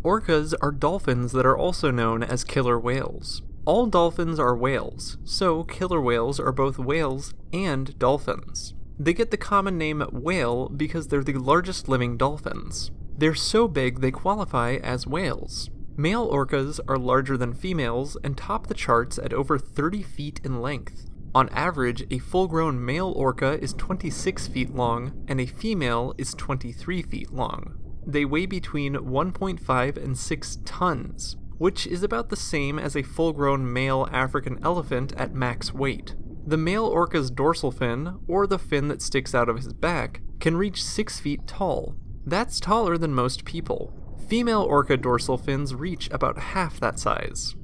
Orcas are dolphins that are also known as killer whales. All dolphins are whales, so killer whales are both whales and dolphins. They get the common name whale because they're the largest living dolphins. They're so big they qualify as whales. Male orcas are larger than females and top the charts at over 30 feet in length. On average, a full-grown male orca is 26 feet long and a female is 23 feet long. They weigh between 1.5 and 6 tons, which is about the same as a full-grown male African elephant at max weight. The male orca's dorsal fin, or the fin that sticks out of his back, can reach 6 feet tall. That's taller than most people. Female orca dorsal fins reach about half that size.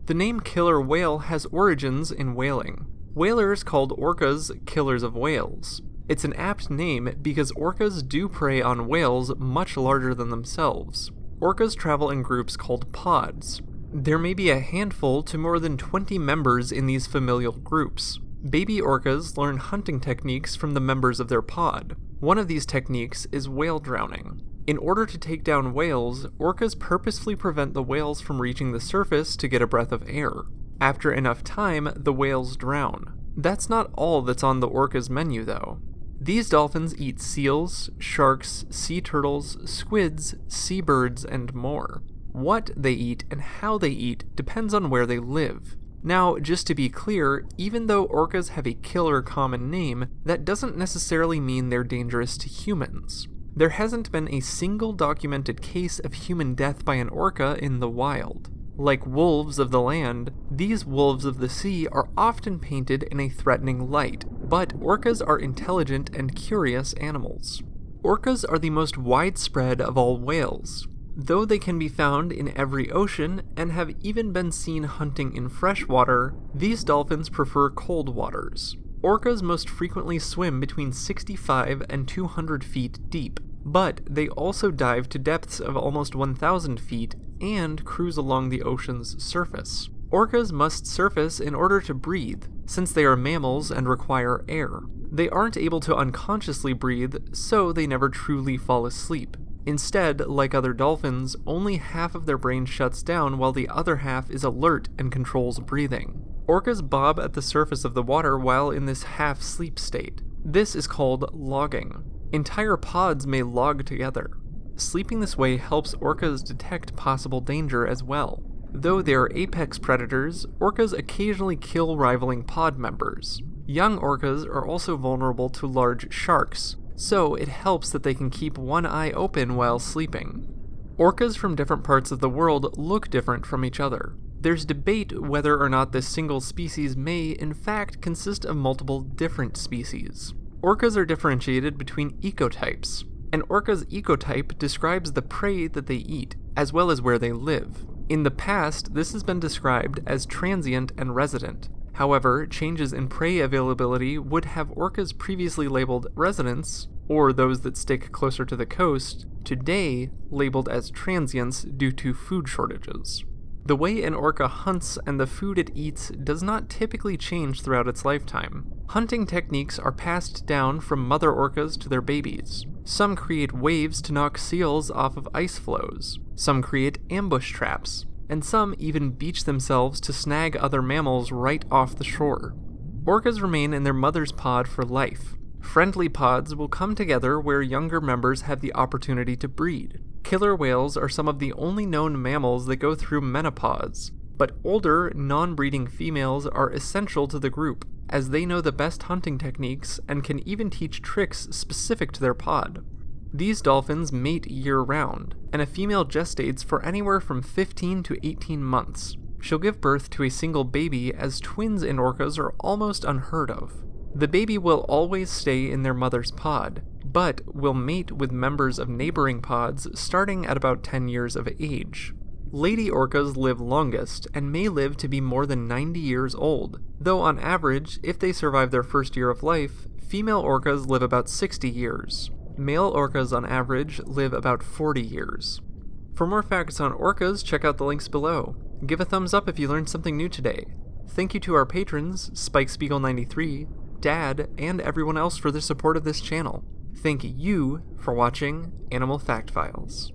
The name killer whale has origins in whaling. Whalers called orcas killers of whales. It's an apt name because orcas do prey on whales much larger than themselves. Orcas travel in groups called pods. There may be a handful to more than 20 members in these familial groups. Baby orcas learn hunting techniques from the members of their pod. One of these techniques is whale drowning. In order to take down whales, orcas purposefully prevent the whales from reaching the surface to get a breath of air. After enough time, the whales drown. That's not all that's on the orca's menu, though. These dolphins eat seals, sharks, sea turtles, squids, seabirds, and more. What they eat and how they eat depends on where they live. Now, just to be clear, even though orcas have a killer common name, that doesn't necessarily mean they're dangerous to humans. There hasn't been a single documented case of human death by an orca in the wild. Like wolves of the land, these wolves of the sea are often painted in a threatening light, but orcas are intelligent and curious animals. Orcas are the most widespread of all whales. Though they can be found in every ocean and have even been seen hunting in freshwater, these dolphins prefer cold waters. Orcas most frequently swim between 65 and 200 feet deep, but they also dive to depths of almost 1,000 feet and cruise along the ocean's surface. Orcas must surface in order to breathe, since they are mammals and require air. They aren't able to unconsciously breathe, so they never truly fall asleep. Instead, like other dolphins, only half of their brain shuts down while the other half is alert and controls breathing. Orcas bob at the surface of the water while in this half-sleep state. This is called logging. Entire pods may log together. Sleeping this way helps orcas detect possible danger as well. Though they are apex predators, orcas occasionally kill rivaling pod members. Young orcas are also vulnerable to large sharks, so it helps that they can keep one eye open while sleeping. Orcas from different parts of the world look different from each other. There's debate whether or not this single species may, in fact, consist of multiple different species. Orcas are differentiated between ecotypes. An orca's ecotype describes the prey that they eat, as well as where they live. In the past, this has been described as transient and resident. However, changes in prey availability would have orcas previously labeled residents, or those that stick closer to the coast, today labeled as transients due to food shortages. The way an orca hunts and the food it eats does not typically change throughout its lifetime. Hunting techniques are passed down from mother orcas to their babies. Some create waves to knock seals off of ice floes. Some create ambush traps. And some even beach themselves to snag other mammals right off the shore. Orcas remain in their mother's pod for life. Friendly pods will come together where younger members have the opportunity to breed. Killer whales are some of the only known mammals that go through menopause, but older, non-breeding females are essential to the group, as they know the best hunting techniques and can even teach tricks specific to their pod. These dolphins mate year-round, and a female gestates for anywhere from 15 to 18 months. She'll give birth to a single baby, as twins in orcas are almost unheard of. The baby will always stay in their mother's pod, but will mate with members of neighboring pods starting at about 10 years of age. Lady orcas live longest and may live to be more than 90 years old, though on average, if they survive their first year of life, female orcas live about 60 years. Male orcas on average live about 40 years. For more facts on orcas, check out the links below. Give a thumbs up if you learned something new today. Thank you to our patrons, SpikeSpiegel93, Dad, and everyone else for their support of this channel. Thank you for watching Animal Fact Files.